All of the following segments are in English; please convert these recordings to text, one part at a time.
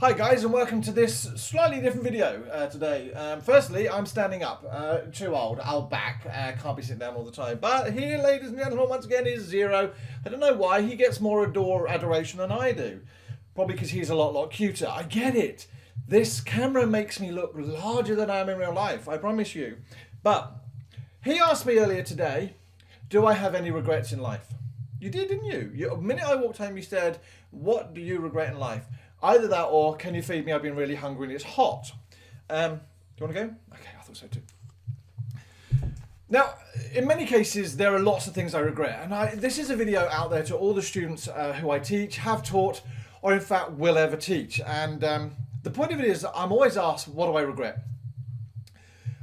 Hi guys, and welcome to this slightly different video today. Firstly, I'm standing up, too old, I'll back, can't be sitting down all the time. But here, ladies and gentlemen, once again is Zero. I don't know why, he gets more adoration than I do. Probably because he's a lot cuter. I get it. This camera makes me look larger than I am in real life, I promise you. But he asked me earlier today, do I have any regrets in life? You did, didn't you? The minute I walked home, you said, what do you regret in life? Either that or, can you feed me? I've been really hungry and it's hot. Do you want to go? Okay, I thought so too. Now, in many cases, there are lots of things I regret. And this is a video out there to all the students who I teach, have taught, or in fact will ever teach. And the point of it is that I'm always asked, what do I regret?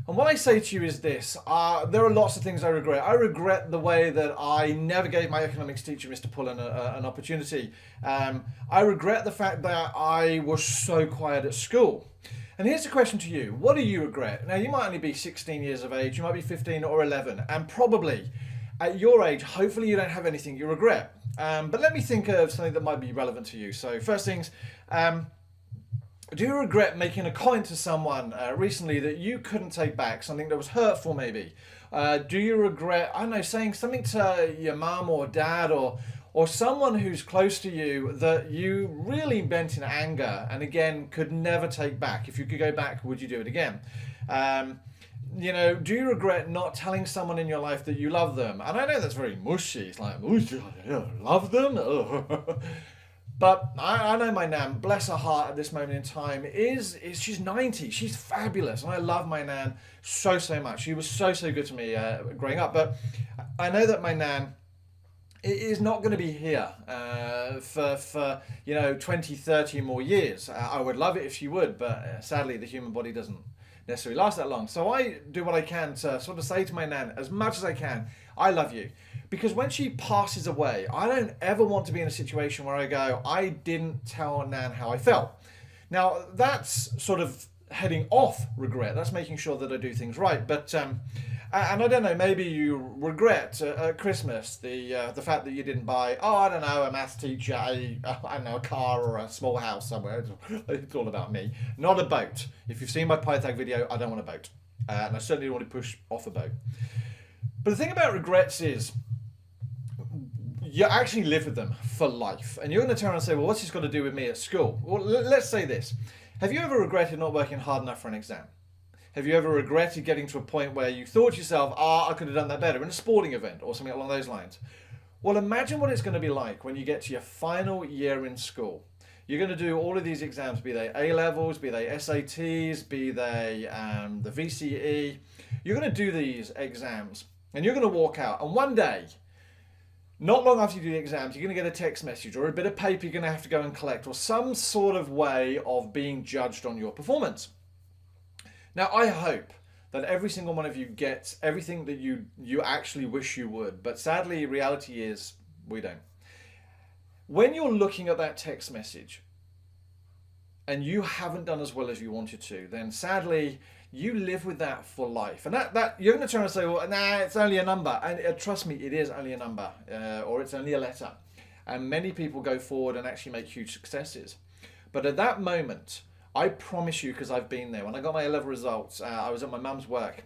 And what I say to you is this, there are lots of things I regret. I regret the way that I never gave my economics teacher, Mr. Pullen, an opportunity. I regret the fact that I was so quiet at school. And here's the question to you, what do you regret? Now, you might only be 16 years of age, you might be 15 or 11, and probably at your age, hopefully you don't have anything you regret. But let me think of something that might be relevant to you. So first things, do you regret making a comment to someone recently that you couldn't take back, something that was hurtful maybe? Do you regret, I don't know, saying something to your mum or dad or someone who's close to you that you really meant in anger and again could never take back? If you could go back, would you do it again? You know, do you regret not telling someone in your life that you love them? And I know that's very mushy, it's like, love them? But I know my nan, bless her heart at this moment in time, she's 90, she's fabulous, and I love my nan so much. She was so good to me growing up, but I know that my nan is not going to be here for 20, 30 more years. I would love it if she would, but sadly the human body doesn't necessarily last that long. So I do what I can to sort of say to my nan, as much as I can, I love you. Because when she passes away, I don't ever want to be in a situation where I go, I didn't tell Nan how I felt. Now, that's sort of heading off regret. That's making sure that I do things right. But, and I don't know, maybe you regret at Christmas the fact that you didn't buy, I don't know, a maths teacher, I don't know, a car or a small house somewhere. It's all about me. Not a boat. If you've seen my Pythag video, I don't want a boat. And I certainly don't want to push off a boat. But the thing about regrets is, you actually live with them for life. And you're going to turn around and say, well, what's this got to do with me at school? Well, let's say this. Have you ever regretted not working hard enough for an exam? Have you ever regretted getting to a point where you thought to yourself, I could have done that better in a sporting event or something along those lines? Well, imagine what it's going to be like when you get to your final year in school. You're going to do all of these exams, be they A-levels, be they SATs, be they the VCE. You're going to do these exams and you're going to walk out. And one day, not long after you do the exams, you're going to get a text message or a bit of paper you're going to have to go and collect or some sort of way of being judged on your performance. Now, I hope that every single one of you gets everything that you actually wish you would. But sadly, reality is we don't. When you're looking at that text message and you haven't done as well as you wanted to, then sadly, you live with that for life. And that you're going to turn and say, well, nah, it's only a number. And trust me, it is only a number or it's only a letter. And many people go forward and actually make huge successes. But at that moment, I promise you, because I've been there, when I got my A-level results, I was at my mum's work,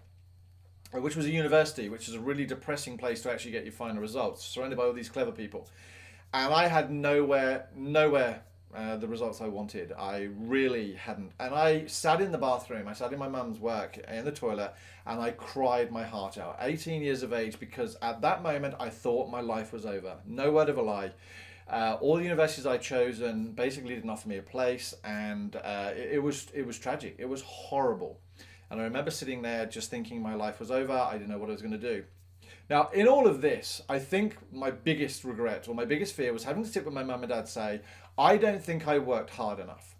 which was a university, which is a really depressing place to actually get your final results, surrounded by all these clever people. And I had nowhere the results I wanted. I really hadn't. And I sat in the bathroom, I sat in my mum's work in the toilet, and I cried my heart out. 18 years of age, because at that moment I thought my life was over. No word of a lie. All the universities I'd chosen basically didn't offer me a place, and it was tragic. It was horrible. And I remember sitting there just thinking my life was over. I didn't know what I was going to do. Now, in all of this, I think my biggest regret or my biggest fear was having to sit with my mum and dad say, I don't think I worked hard enough.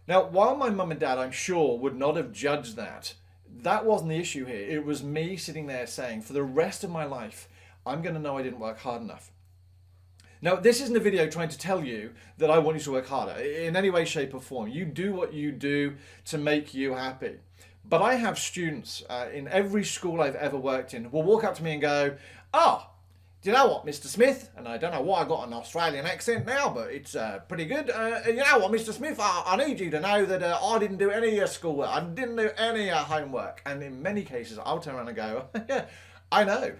Now, while my mum and dad, I'm sure, would not have judged that, that wasn't the issue here. It was me sitting there saying, for the rest of my life, I'm going to know I didn't work hard enough. Now, this isn't a video trying to tell you that I want you to work harder in any way, shape or form. You do what you do to make you happy. But I have students in every school I've ever worked in who will walk up to me and go, do you know what, Mr. Smith? And I don't know why I got an Australian accent now, but it's pretty good. You know what, Mr. Smith? I need you to know that I didn't do any schoolwork. I didn't do any homework. And in many cases, I'll turn around and go, yeah, I know.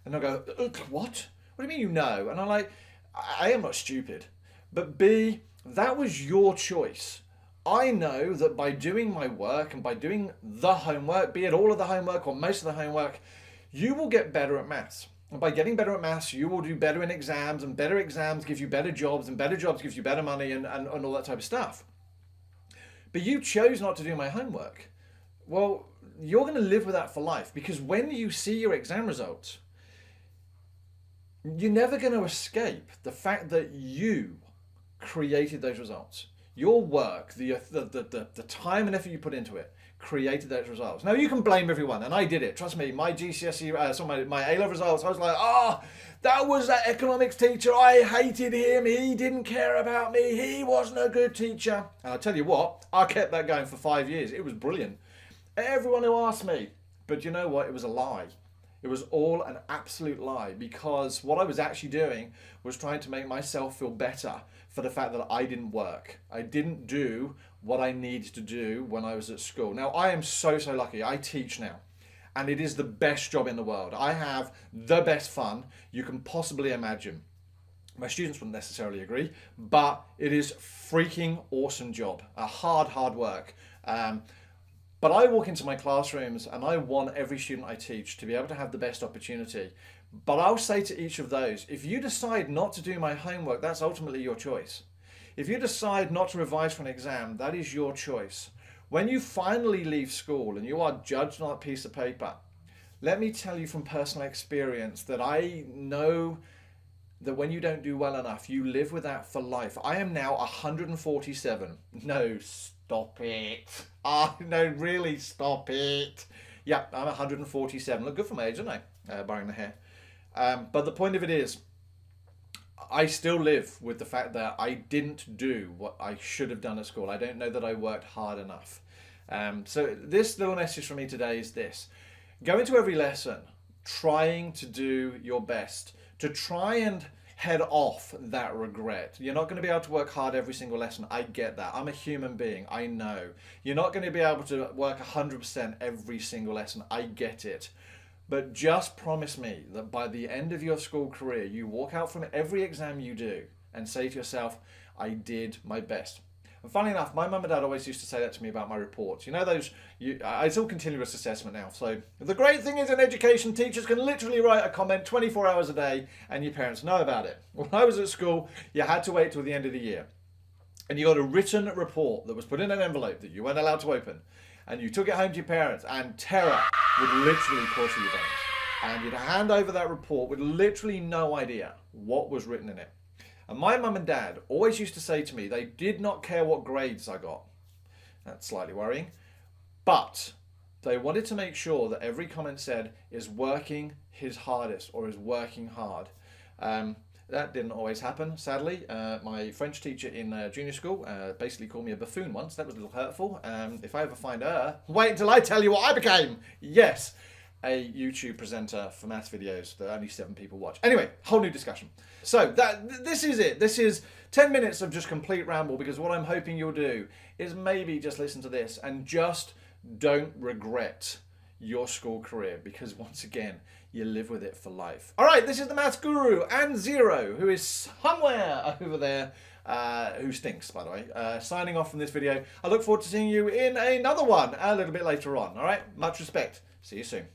And they'll go, what? What do you mean you know? And I'm like, I am not stupid. But B, that was your choice. I know that by doing my work and by doing the homework, be it all of the homework or most of the homework, you will get better at maths. And by getting better at maths, you will do better in exams, and better exams give you better jobs, and better jobs gives you better money and all that type of stuff. But you chose not to do my homework. Well, you're going to live with that for life, because when you see your exam results, you're never going to escape the fact that you created those results. Your work, the time and effort you put into it, created those results. Now, you can blame everyone, and I did it. Trust me, my GCSE, my A-level results, I was like, that was that economics teacher. I hated him. He didn't care about me. He wasn't a good teacher. And I tell you what, I kept that going for 5 years. It was brilliant. Everyone who asked me, but you know what? It was a lie. It was all an absolute lie, because what I was actually doing was trying to make myself feel better for the fact that I didn't work. I didn't do what I needed to do when I was at school. Now, I am so lucky. I teach now, and it is the best job in the world. I have the best fun you can possibly imagine. My students wouldn't necessarily agree, but it is freaking awesome job. A hard work. But I walk into my classrooms and I want every student I teach to be able to have the best opportunity. But I'll say to each of those, if you decide not to do my homework, that's ultimately your choice. If you decide not to revise for an exam, that is your choice. When you finally leave school and you are judged on a piece of paper, let me tell you from personal experience that I know that when you don't do well enough, you live with that for life. I am now 147. No, stop it. No, really, stop it. Yeah, I'm 147. Look good for my age, don't I? Barring the hair. But the point of it is, I still live with the fact that I didn't do what I should have done at school. I don't know that I worked hard enough. So this little message from me today is this. Go into every lesson trying to do your best, to try and head off that regret. You're not going to be able to work hard every single lesson. I get that. I'm a human being. I know. You're not going to be able to work 100% every single lesson. I get it. But just promise me that by the end of your school career, you walk out from every exam you do and say to yourself, I did my best. And funny enough, my mum and dad always used to say that to me about my reports. You know those, it's all continuous assessment now. So the great thing is in education, teachers can literally write a comment 24 hours a day and your parents know about it. When I was at school, you had to wait till the end of the year. And you got a written report that was put in an envelope that you weren't allowed to open. And you took it home to your parents, and terror would literally course through your veins. And you'd hand over that report with literally no idea what was written in it. And my mum and dad always used to say to me, they did not care what grades I got. That's slightly worrying. But they wanted to make sure that every comment said, is working his hardest or is working hard. That didn't always happen, sadly. My French teacher in junior school basically called me a buffoon once. That was a little hurtful. If I ever find her, wait until I tell you what I became. Yes, a YouTube presenter for maths videos that only 7 people watch. Anyway, whole new discussion. So this is it. This is 10 minutes of just complete ramble, because what I'm hoping you'll do is maybe just listen to this and just don't regret your school career, because once again, you live with it for life. All right, this is the Maffs Guru and Zero, who is somewhere over there, who stinks, by the way, signing off from this video. I look forward to seeing you in another one a little bit later on. All right, much respect. See you soon.